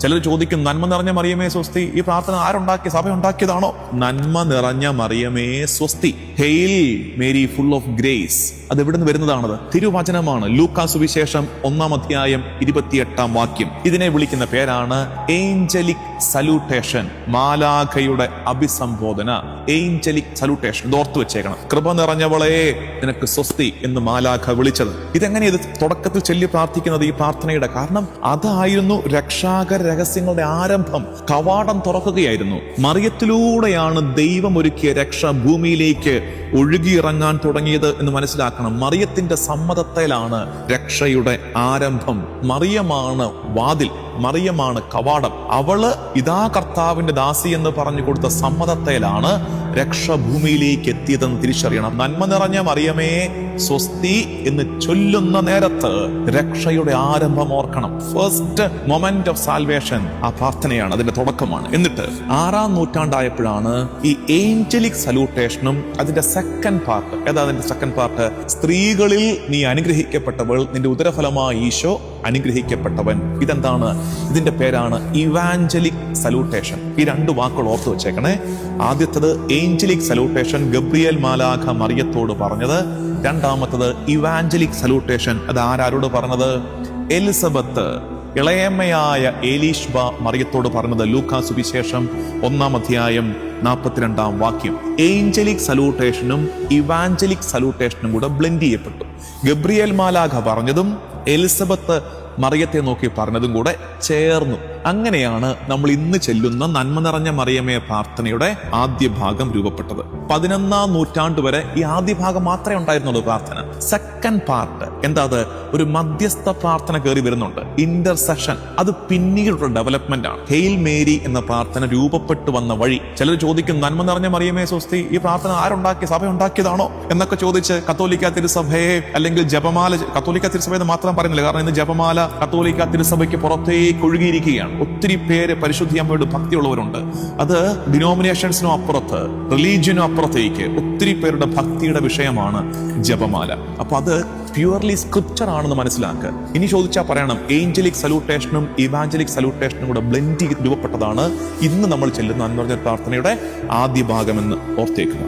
ചിലർ ചോദിക്കും, നന്മ നിറഞ്ഞ മറിയമേ സ്വസ്തി, ഈ പ്രാർത്ഥന ആരുണ്ടാക്കി? സഭ ഉണ്ടാക്കിയതാണോ? നന്മ നിറഞ്ഞ മറിയമേ സ്വസ്തി, hail Mary full of grace, അത് എവിടുന്ന് വരുന്നതാണത്? തിരുവചനമാണ്. ലൂക്കാ സുവിശേഷം 1:28 ഇതിനെ വിളിക്കുന്ന പേരാണ് ഏഞ്ചലിക് സല്യൂട്ടേഷൻ, മാലാഖയുടെ അഭിസംബോധന. ഏഞ്ചലിക് സല്യൂട്ടേഷൻ, ഇത് ഓർത്തു വെച്ചേക്കണം. കൃപ നിറഞ്ഞവളെ നിനക്ക് സ്വസ്തി എന്ന് മാലാഖ വിളിച്ചത്. ഇതെങ്ങനെ ഇത് തുടക്കത്തിൽ ചൊല്ലി പ്രാർത്ഥിക്കുന്നത്? ഈ പ്രാർത്ഥനയുടെ കാരണം അതായിരുന്നു രക്ഷാകര രഹസ്യങ്ങളുടെ ആരംഭം. കവാടം തുറക്കുകയായിരുന്നു. മറിയത്തിലൂടെയാണ് ദൈവം ഒരുക്കിയ രക്ഷ ഭൂമിയിലേക്ക് ഒഴുകിയിറങ്ങാൻ തുടങ്ങിയത് എന്ന് മനസ്സിലാക്കണം. മറിയത്തിന്റെ സമ്മതത്തിലാണ് രക്ഷയുടെ ആരംഭം. മറിയമാണ് വാതിൽ, മറിയമാണ് കവാടം. അവള് ഇതാ കർത്താവിന്റെ ദാസി എന്ന് പറഞ്ഞു കൊടുത്ത സമ്മതത്തിലാണ് രക്ഷ ഭൂമിയിലേക്ക് എത്തിയതെന്ന് തിരിച്ചറിയണം. നന്മ നിറഞ്ഞ മറിയമേ സ്വസ്തി എന്ന് ചൊല്ലുന്ന നേരത്ത് രക്ഷയുടെ ആരംഭം ഓർക്കണം. ഫസ്റ്റ് മൊമെന്റ് ഓഫ് സാൽവേഷൻ ആ പ്രാർത്ഥനയാണ്, അതിന്റെ തുടക്കമാണ്. എന്നിട്ട് 6-ാം നൂറ്റാണ്ടായപ്പോഴാണ് ഈ ഏഞ്ചലിക് സല്യൂട്ടേഷനും അതിന്റെ സെക്കൻഡ് പാർട്ട്. ഏതാ അതിന്റെ സെക്കൻഡ് പാർട്ട്? സ്ത്രീകളിൽ നീ അനുഗ്രഹിക്കപ്പെട്ടവൾ, നിന്റെ ഉദരഫലമായ ഈശോ അനുഗ്രഹിക്കപ്പെട്ടവൻ. ഇതെന്താണ്? ഇതിന്റെ പേരാണ് ഇവാഞ്ചലിക് സല്യൂട്ടേഷൻ. ഈ 2 വാക്കുകൾ ഓർത്തു വെച്ചേക്കണേ. ആദ്യത്തത് ഏഞ്ചലിക് സല്യൂട്ടേഷൻ, ഗബ്രിയേൽ മാലാഖ മറിയത്തോട് പറഞ്ഞത്. രണ്ടാമത്തത് ഇവാഞ്ചലിക് സല്യൂട്ടേഷൻ, അത് ആരോട് പറഞ്ഞത്? എലിസബത്ത്, ഇളയമ്മയായ ഏലീഷ്ബ മറിയത്തോട് പറഞ്ഞത്. ലൂക്കാ സുവിശേഷം 1:42 ഏഞ്ചലിക് സല്യൂട്ടേഷനും ഇവാഞ്ചലിക് സല്യൂട്ടേഷനും കൂടെ ബ്ലെൻഡ് ചെയ്യപ്പെട്ടു. ഗബ്രിയേൽ മാലാഖ പറഞ്ഞതും എലിസബത്ത് മറിയത്തെ നോക്കി പറഞ്ഞതും കൂടെ ചേർന്നു. അങ്ങനെയാണ് നമ്മൾ ഇന്ന് ചെല്ലുന്ന നന്മ നിറഞ്ഞ മറിയമേ പ്രാർത്ഥനയുടെ ആദ്യ ഭാഗം രൂപപ്പെട്ടത്. 11-ാം നൂറ്റാണ്ട് വരെ ഈ ആദ്യ ഭാഗം മാത്രമേ ഉണ്ടായിരുന്നുള്ളൂ പ്രാർത്ഥന. സെക്കൻഡ് പാർട്ട് എന്താ? അത് ഒരു മധ്യസ്ഥ പ്രാർത്ഥന കയറി വരുന്നുണ്ട്, ഇന്റർസെഷൻ. അത് പിന്നീടുള്ള ഡെവലപ്മെന്റ് ആണ്. ഹെയിൽ മേരി എന്ന പ്രാർത്ഥന രൂപപ്പെട്ടു വന്ന വഴി. ചിലർ ചോദിക്കും, നന്മ നിറഞ്ഞ മറിയമേ സ്വസ്തി, ഈ പ്രാർത്ഥന ആരുണ്ടാക്കി? സഭ ഉണ്ടാക്കിയതാണോ എന്നൊക്കെ ചോദിച്ച് കത്തോലിക്ക തിരുസഭയെ അല്ലെങ്കിൽ ജപമാല, കത്തോലിക്ക തിരുസഭയെ മാത്രം പറയുന്നില്ല, കാരണം ഇന്ന് ജപമാല കത്തോലിക്ക തിരുസഭയ്ക്ക് പുറത്തേക്ക് ഒഴുകിയിരിക്കുകയാണ്. ഒത്തിരി പേര് പരിശുദ്ധി അമ്മയോട് ഭക്തിയുള്ളവരുണ്ട്. അത് ഡിനോമിനേഷൻസിനും അപ്പുറത്ത്, റിലീജിയനും അപ്പുറത്തേക്ക് ഒത്തിരി പേരുടെ ഭക്തിയുടെ വിഷയമാണ് ജപമാല. അപ്പൊ അത് പ്യുവർലി സ്ക്രിപ്ചർ ആണെന്ന് മനസ്സിലാക്കുക. ഇനി ചോദിച്ചാൽ പറയണം, ഏഞ്ചലിക് സല്യൂട്ടേഷനും ഇവാഞ്ചലിക് സല്യൂട്ടേഷനും കൂടെ ബ്ലെൻഡ് ചെയ്ത് രൂപപ്പെട്ടതാണ് ഇന്ന് നമ്മൾ ചെല്ലുന്ന അന്വർത്ഥ പ്രാർത്ഥനയുടെ ആദ്യ ഭാഗമെന്ന് ഓർത്തേക്കുക.